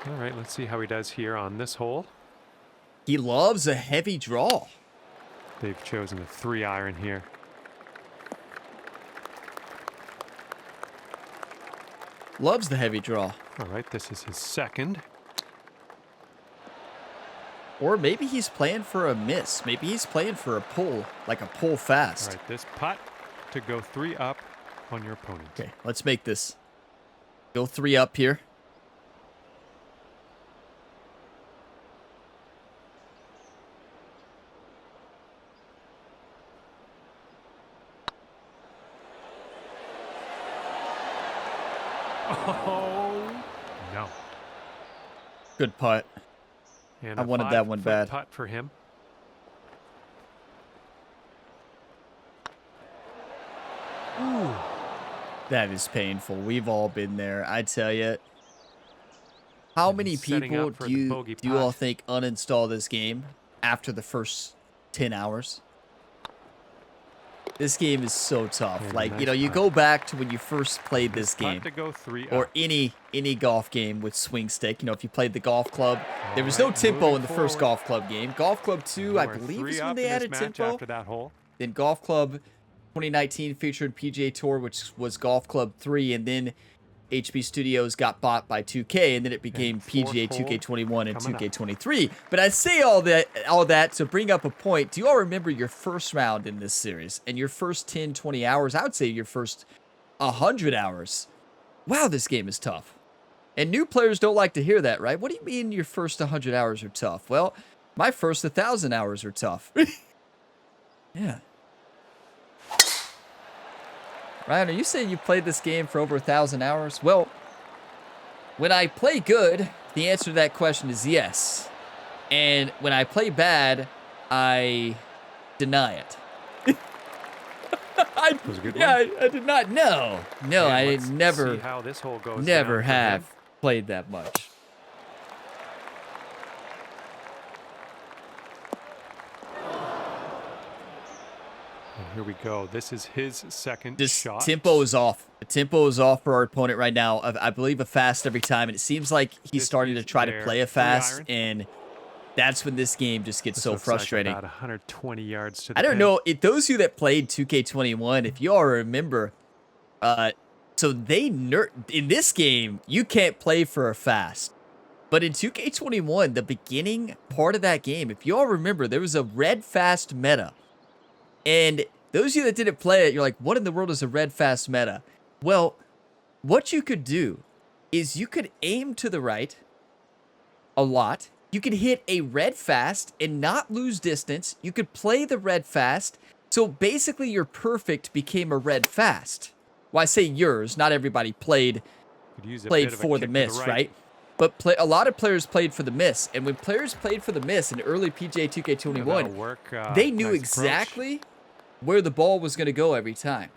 Speaker 2: All right, let's see how he does here on this hole.
Speaker 1: He loves a heavy draw.
Speaker 2: They've chosen a 3-iron here.
Speaker 1: Loves the heavy draw.
Speaker 2: All right, this is his second.
Speaker 1: Or maybe he's playing for a miss. Maybe he's playing for a pull, like a pull fast.
Speaker 2: All right, this putt to go 3 up on your opponent.
Speaker 1: Okay, let's make this. Go 3 up here.
Speaker 2: Oh, no.
Speaker 1: Good putt.
Speaker 2: And
Speaker 1: I wanted that one bad.
Speaker 2: Putt for him.
Speaker 1: Ooh. That is painful. We've all been there. I tell you. How
Speaker 2: And
Speaker 1: many
Speaker 2: he's setting
Speaker 1: people
Speaker 2: up for
Speaker 1: do
Speaker 2: the
Speaker 1: you,
Speaker 2: bogey
Speaker 1: do you all
Speaker 2: putt.
Speaker 1: think uninstall this game after the first 10 hours? This game is so tough.
Speaker 2: And a
Speaker 1: Like,
Speaker 2: nice
Speaker 1: you know, you
Speaker 2: putt.
Speaker 1: go back to when you first played this
Speaker 2: Putt
Speaker 1: game.
Speaker 2: to go 3
Speaker 1: Or
Speaker 2: up.
Speaker 1: any golf game with swing stick. You know, if you played the golf club, there was
Speaker 2: All
Speaker 1: no
Speaker 2: right,
Speaker 1: tempo
Speaker 2: moving
Speaker 1: in the first
Speaker 2: forward.
Speaker 1: golf club game. Golf club 2,
Speaker 2: You
Speaker 1: I
Speaker 2: are
Speaker 1: believe,
Speaker 2: 3
Speaker 1: is when
Speaker 2: up
Speaker 1: they
Speaker 2: in this
Speaker 1: added
Speaker 2: match
Speaker 1: tempo.
Speaker 2: after that hole.
Speaker 1: Then golf club 2019 featured PGA Tour, which was golf club 3, and then HB Studios got bought by 2K, and then it became
Speaker 2: fourth
Speaker 1: PGA
Speaker 2: hole
Speaker 1: 2K21 and
Speaker 2: coming up.
Speaker 1: 2K23. But I say all that to bring up a point. Do you all remember your first round in this series and your first 10, 20 hours? I would say your first 100 hours. Wow, this game is tough. And new players don't like to hear that, right? What do you mean your first 100 hours are tough? Well, my first 1,000 hours are tough. Yeah. Ryan, are you saying you played this game for over 1,000 hours? Well, when I play good, the answer to that question is yes. And when I play bad, I deny it.
Speaker 2: Was a good
Speaker 1: yeah,
Speaker 2: one.
Speaker 1: I did not know. No,
Speaker 2: And
Speaker 1: I
Speaker 2: let's
Speaker 1: never,
Speaker 2: see how this hole goes
Speaker 1: never
Speaker 2: down for
Speaker 1: have
Speaker 2: him.
Speaker 1: played that much.
Speaker 2: And here we go. This is his second
Speaker 1: This
Speaker 2: shot.
Speaker 1: tempo is off. The tempo is off for our opponent right now. I believe a fast every time, and it seems like he's
Speaker 2: This
Speaker 1: starting to
Speaker 2: is
Speaker 1: try to
Speaker 2: their
Speaker 1: play a fast,
Speaker 2: 3-iron.
Speaker 1: and that's when this game just gets
Speaker 2: This
Speaker 1: so
Speaker 2: looks
Speaker 1: frustrating.
Speaker 2: Like about 120 yards to the
Speaker 1: I don't
Speaker 2: pin.
Speaker 1: know, those of you that played 2K21, if you all remember, so in this game, you can't play for a fast. But in 2K21, the beginning part of that game, if you all remember, there was a red fast meta. And those of you that didn't play it, you're like, what in the world is a red fast meta? Well, what you could do is you could aim to the right a lot. You could hit a red fast and not lose distance. You could play the red fast. So basically your perfect became a red fast. Well, I say yours. Not everybody played
Speaker 2: Could use a
Speaker 1: played
Speaker 2: bit of a
Speaker 1: for the
Speaker 2: kick to
Speaker 1: miss, right? But a lot of players played for the miss. And when players played for the miss in early PGA 2K21,
Speaker 2: That'll work,
Speaker 1: they knew
Speaker 2: nice
Speaker 1: exactly where the ball was going to go every time.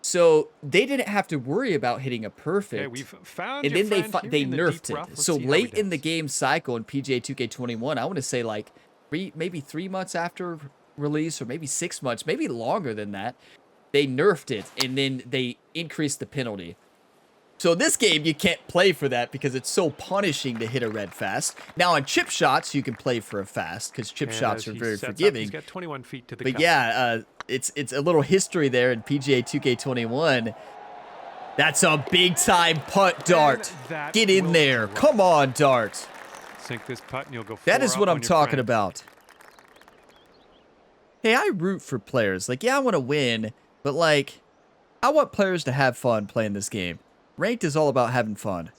Speaker 1: So they didn't have to worry about hitting a perfect.
Speaker 2: Okay, we've found
Speaker 1: And
Speaker 2: your
Speaker 1: then
Speaker 2: friend
Speaker 1: they
Speaker 2: here in the deep
Speaker 1: nerfed
Speaker 2: rough.
Speaker 1: it.
Speaker 2: Let's
Speaker 1: So
Speaker 2: see how he
Speaker 1: late in the
Speaker 2: does.
Speaker 1: game cycle in PGA 2K21, I want to say like maybe 3 months after release, or maybe 6 months, maybe longer than that, they nerfed it, and then they increased the penalty. So this game, you can't play for that because it's so punishing to hit a red fast. Now on chip shots, you can play for a fast because chip
Speaker 2: And
Speaker 1: shots
Speaker 2: as
Speaker 1: are
Speaker 2: he
Speaker 1: very
Speaker 2: sets up,
Speaker 1: forgiving.
Speaker 2: He's got 21 feet to the
Speaker 1: But
Speaker 2: cup.
Speaker 1: yeah, it's a little history there in PGA 2K21. That's a big time putt, Dart.
Speaker 2: that
Speaker 1: Get in
Speaker 2: will
Speaker 1: there.
Speaker 2: do it.
Speaker 1: Come on, Dart.
Speaker 2: Sink this putt and you'll go
Speaker 1: That
Speaker 2: 4
Speaker 1: is
Speaker 2: up
Speaker 1: what
Speaker 2: on
Speaker 1: I'm
Speaker 2: your
Speaker 1: talking
Speaker 2: friend.
Speaker 1: about. Hey, I root for players. Like, yeah, I want to win, but like, I want players to have fun playing this game. Ranked is all about having fun.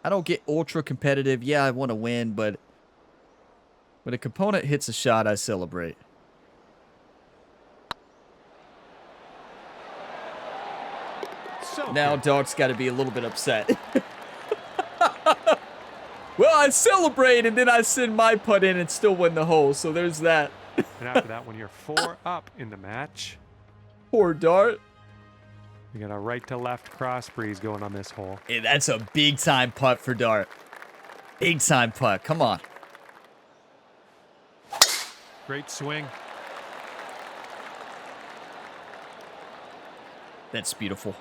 Speaker 1: I don't get ultra competitive. Yeah, I want to win, but when a component hits a shot, I celebrate.
Speaker 2: So
Speaker 1: Now
Speaker 2: good.
Speaker 1: Dart's got to be a little bit upset. Well, I celebrate, and then I send my putt in and still win the hole, so there's that.
Speaker 2: And after that one, you're 4 up in the match.
Speaker 1: Poor Dart.
Speaker 2: We got a right to left cross breeze going on this hole.
Speaker 1: Hey, that's a big-time putt for Dart. Big-time putt. Come on.
Speaker 2: Great swing.
Speaker 1: That's beautiful.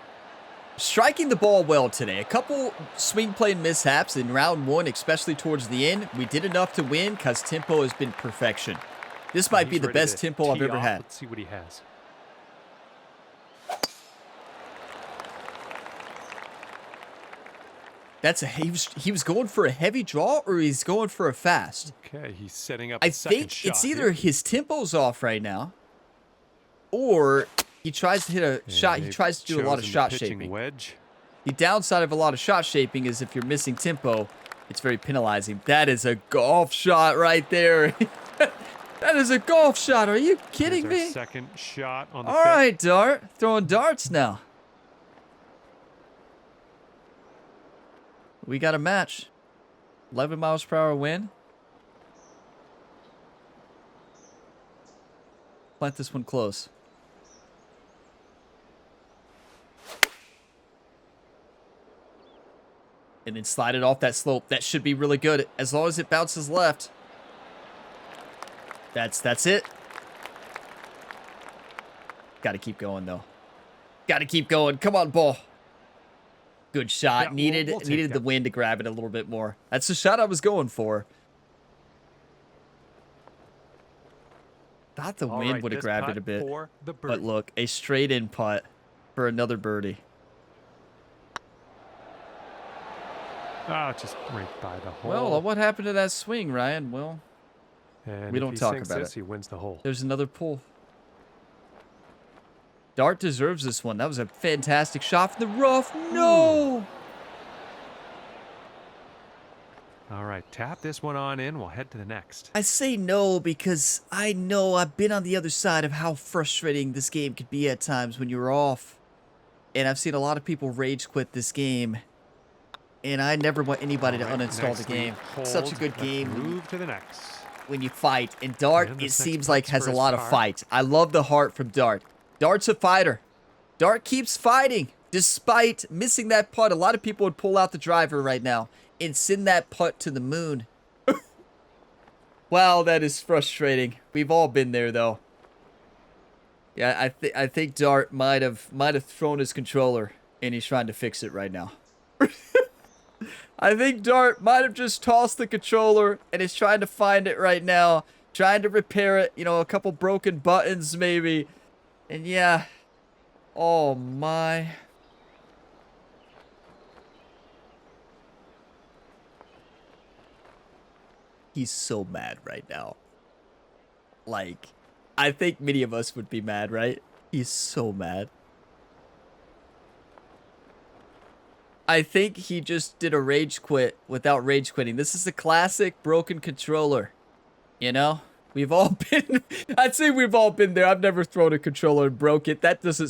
Speaker 1: Striking the ball well today. A couple swing play mishaps in round one, especially towards the end. We did enough to win because tempo has been perfection. This might be the best tempo I've ever had.
Speaker 2: Let's see what he has.
Speaker 1: That's a he was going for a heavy draw or he's going for a fast.
Speaker 2: Okay, he's setting up.
Speaker 1: I
Speaker 2: the second
Speaker 1: think
Speaker 2: shot
Speaker 1: it's either
Speaker 2: here.
Speaker 1: his tempo's off right now, or he tries to hit a shot. He
Speaker 2: they've
Speaker 1: tries to do a lot of
Speaker 2: chosen the
Speaker 1: shot
Speaker 2: pitching
Speaker 1: shaping.
Speaker 2: wedge.
Speaker 1: The downside of a lot of shot shaping is if you're missing tempo, it's very penalizing. That is a golf shot right there. That is a golf shot. Are you kidding
Speaker 2: Here's our
Speaker 1: me?
Speaker 2: second shot on the
Speaker 1: All
Speaker 2: fifth.
Speaker 1: right, Dart. Throwing darts now. We got a match. 11 miles per hour wind. Plant this one close. And then slide it off that slope. That should be really good as long as it bounces left. That's it. Got to keep going though. Got to keep going. Come on, ball. Good shot.
Speaker 2: Yeah,
Speaker 1: needed
Speaker 2: we'll take
Speaker 1: needed the
Speaker 2: that.
Speaker 1: wind to grab it a little bit more. That's the shot I was going for. Thought the
Speaker 2: All
Speaker 1: wind
Speaker 2: right,
Speaker 1: would have
Speaker 2: this
Speaker 1: grabbed
Speaker 2: putt
Speaker 1: it a bit.
Speaker 2: for the
Speaker 1: But
Speaker 2: birdie.
Speaker 1: look, a straight in putt for another birdie.
Speaker 2: Ah, just right by the hole.
Speaker 1: Well, what happened to that swing, Ryan? Well,
Speaker 2: and
Speaker 1: we
Speaker 2: if
Speaker 1: don't
Speaker 2: he
Speaker 1: talk
Speaker 2: sinks
Speaker 1: about
Speaker 2: this,
Speaker 1: it.
Speaker 2: He wins the hole.
Speaker 1: there's another pull. Dart deserves this one. That was a fantastic shot from the rough. No!
Speaker 2: All right, tap this one on in. We'll head to the next.
Speaker 1: I say no because I know I've been on the other side of how frustrating this game could be at times when you're off. And I've seen a lot of people rage quit this game. And I never want anybody to
Speaker 2: All right,
Speaker 1: uninstall the
Speaker 2: nicely
Speaker 1: game. It's such a
Speaker 2: hold.
Speaker 1: good
Speaker 2: Let's
Speaker 1: game
Speaker 2: Move to the next.
Speaker 1: when you fight. And Dart,
Speaker 2: And
Speaker 1: it
Speaker 2: this
Speaker 1: seems
Speaker 2: next
Speaker 1: like,
Speaker 2: putt's
Speaker 1: has
Speaker 2: for
Speaker 1: a
Speaker 2: his
Speaker 1: lot of
Speaker 2: par.
Speaker 1: fight. I love the heart from Dart. Dart's a fighter. Dart keeps fighting despite missing that putt. A lot of people would pull out the driver right now and send that putt to the moon. Wow, that is frustrating. We've all been there, though. Yeah, I think Dart might have thrown his controller, and he's trying to fix it right now. I think Dart might have just tossed the controller, and is trying to find it right now, trying to repair it. You know, a couple broken buttons maybe, and yeah. Oh my. He's so mad right now. Like, I think many of us would be mad, right? He's so mad. I think he just did a rage quit without rage quitting. This is a classic broken controller. You know? We've all been, I'd say we've all been there. I've never thrown a controller and broke it. That doesn't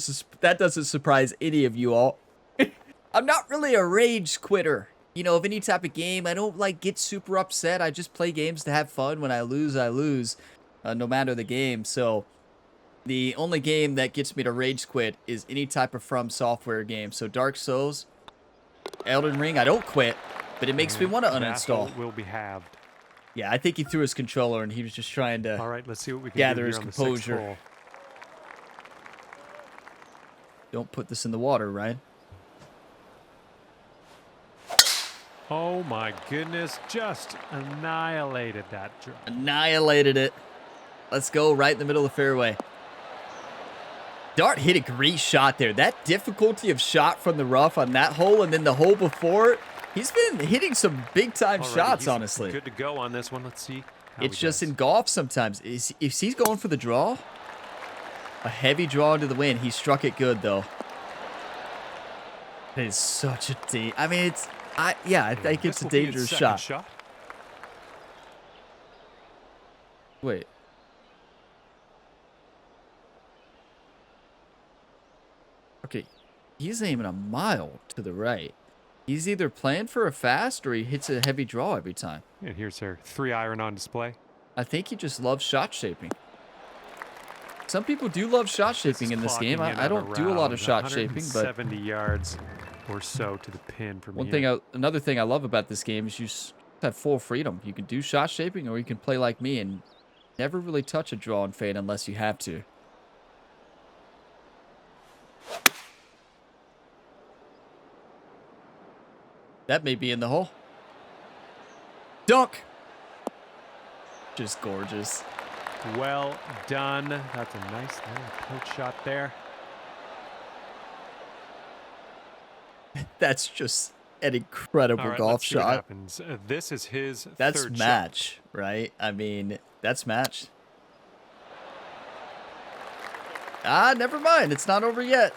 Speaker 1: surprise any of you all. I'm not really a rage quitter. You know, of any type of game. I don't like get super upset. I just play games to have fun. When I lose, I lose. No matter the game. So the only game that gets me to rage quit is any type of From Software game. So Dark Souls, Elden Ring, I don't quit, but it makes me want to
Speaker 2: That
Speaker 1: uninstall.
Speaker 2: hole will be halved.
Speaker 1: Yeah, I think he threw his controller and he was just trying to
Speaker 2: All right, let's see what we can
Speaker 1: gather
Speaker 2: do
Speaker 1: his
Speaker 2: here on the sixth
Speaker 1: composure.
Speaker 2: hole.
Speaker 1: Don't put this in the water, right?
Speaker 2: Oh my goodness, just annihilated that drop.
Speaker 1: Annihilated it. Let's go right in the middle of the fairway. Dart hit a great shot there. That difficulty of shot from the rough on that hole and then the hole before it, he's been hitting some big-time
Speaker 2: Alrighty,
Speaker 1: shots,
Speaker 2: he's
Speaker 1: honestly.
Speaker 2: Good to go on this one. Let's see
Speaker 1: It's just in golf sometimes. If he's going for the draw, a heavy draw into the wind. He struck it good though. It is such a I mean, I think it's a dangerous shot. Wait. Okay, he's aiming a mile to the right. He's either playing for a fast or he hits a heavy draw every time.
Speaker 2: And here's our 3-iron on display.
Speaker 1: I think he just loves shot shaping. Some people do love shot shaping in this game. I don't do a lot of shot shaping, but
Speaker 2: 70 yards or so to the pin from here.
Speaker 1: Another thing I love about this game is you have full freedom. You can do shot shaping or you can play like me and never really touch a draw and fade unless you have to. That may be in the hole. Dunk! Just gorgeous.
Speaker 2: Well done. That's a nice little approach shot there.
Speaker 1: That's just an incredible golf shot.
Speaker 2: What happens. This is his
Speaker 1: That's
Speaker 2: third
Speaker 1: match,
Speaker 2: shot.
Speaker 1: Right? I mean, that's match. Ah, never mind. It's not over yet.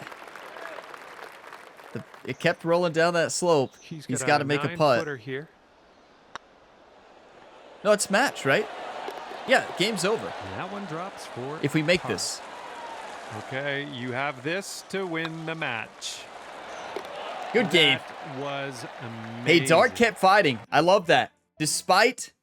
Speaker 1: It kept rolling down that slope. He's got to make a putt.
Speaker 2: Here.
Speaker 1: No, it's match, right? Yeah, game's over.
Speaker 2: And that one drops for
Speaker 1: if we make this.
Speaker 2: Okay, you have this to win the match.
Speaker 1: Good game.
Speaker 2: That was amazing.
Speaker 1: Hey, Dart kept fighting. I love that. Despite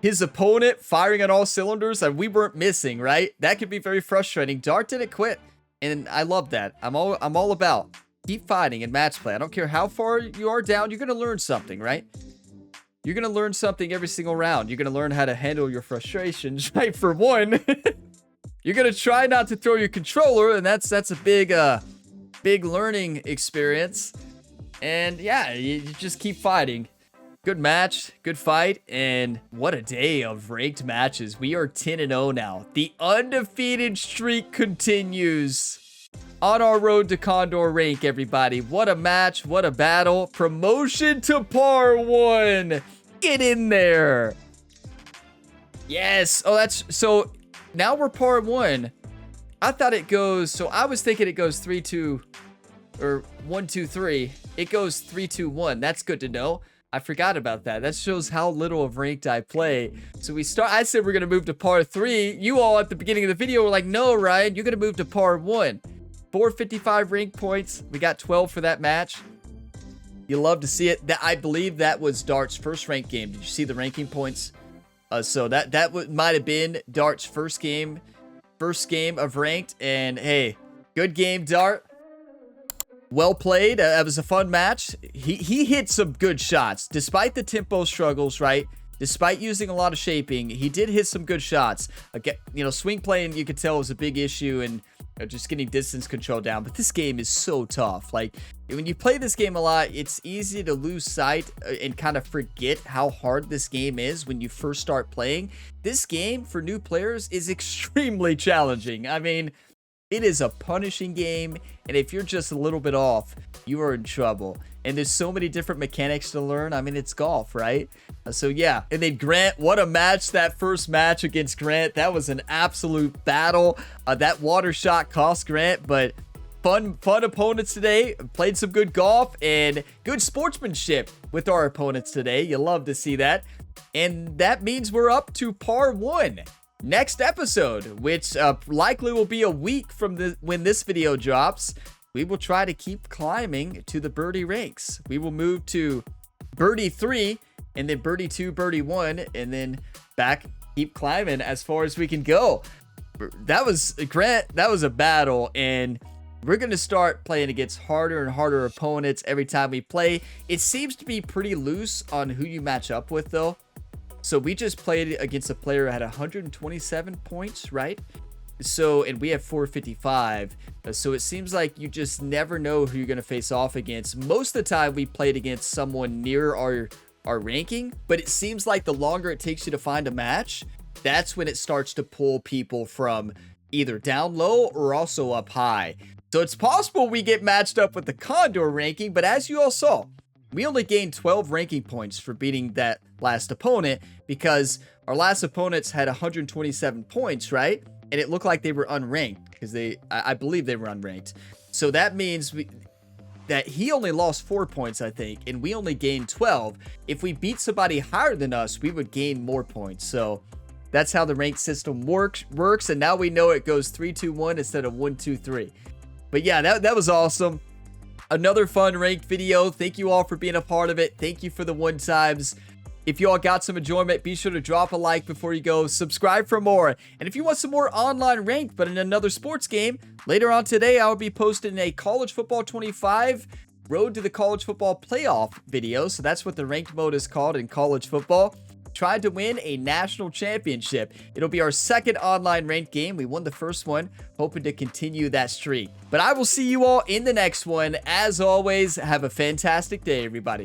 Speaker 1: his opponent firing on all cylinders and we weren't missing, right? That could be very frustrating. Dart didn't quit, and I love that. I'm all about keep fighting in match play. I don't care how far you are down. You're going to learn something, right? You're going to learn something every single round. You're going to learn how to handle your frustrations, right? For one, you're going to try not to throw your controller, and that's a big learning experience. And yeah, you just keep fighting. Good match, good fight, and what a day of ranked matches. We are 10-0 now. The undefeated streak continues on our road to Condor Rank, everybody. What a match, what a battle. Promotion to par 1. Get in there. Yes. Oh, so now we're par 1. I thought it goes, so I was thinking it goes 3-2 or 1-2-3. It goes 3-2-1. That's good to know. I forgot about that. That shows how little of ranked I play. So I said we're going to move to par 3. You all at the beginning of the video were like, no, Ryan, you're going to move to par 1. 455 rank points. We got 12 for that match. You love to see it. I believe that was Dart's first ranked game. Did you see the ranking points? So that might have been Dart's first game of ranked. And hey, good game, Dart. Well played. It was a fun match. He hit some good shots despite the tempo struggles, right? Despite using a lot of shaping, he did hit some good shots. Again, swing playing, you could tell, was a big issue, and just getting distance control down. But this game is so tough. Like, when you play this game a lot, it's easy to lose sight and kind of forget how hard this game is when you first start playing. This game, for new players, is extremely challenging. I mean, it is a punishing game, and if you're just a little bit off, you are in trouble. And there's so many different mechanics to learn. I mean, it's golf, right? So yeah, and then Grant, what a match. That first match against Grant, that was an absolute battle. That water shot cost Grant, but fun opponents today. Played some good golf and good sportsmanship with our opponents today. You love to see that. And that means we're up to par 1. Next episode, which likely will be a week from when this video drops, we will try to keep climbing to the birdie ranks. We will move to birdie 3, and then birdie 2, birdie 1, and then back, keep climbing as far as we can go. That was, Grant, that was a battle, and we're going to start playing against harder and harder opponents every time we play. It seems to be pretty loose on who you match up with, though. So we just played against a player who had 127 points, right? So, and we have 455. So it seems like you just never know who you're going to face off against. Most of the time we played against someone near our ranking, but it seems like the longer it takes you to find a match, that's when it starts to pull people from either down low or also up high. So it's possible we get matched up with the Condor ranking, but as you all saw, we only gained 12 ranking points for beating that last opponent because our last opponents had 127 points, right? And it looked like they were unranked because I believe they were unranked. So that means that he only lost 4 points, I think, and we only gained 12. If we beat somebody higher than us, we would gain more points. So that's how the ranked system works. And now we know it goes 3-2-1 instead of 1-2-3. But yeah, that was awesome. Another fun ranked video. Thank you all for being a part of it. Thank you for the 1 times. If you all got some enjoyment, be sure to drop a like before you go. Subscribe for more. And if you want some more online ranked, but in another sports game, later on today, I will be posting a College Football 25 Road to the College Football Playoff video. So that's what the ranked mode is called in college football. Tried to win a national championship. It'll be our 2nd online ranked game. We won the first one, hoping to continue that streak. But I will see you all in the next one. As always, have a fantastic day, everybody.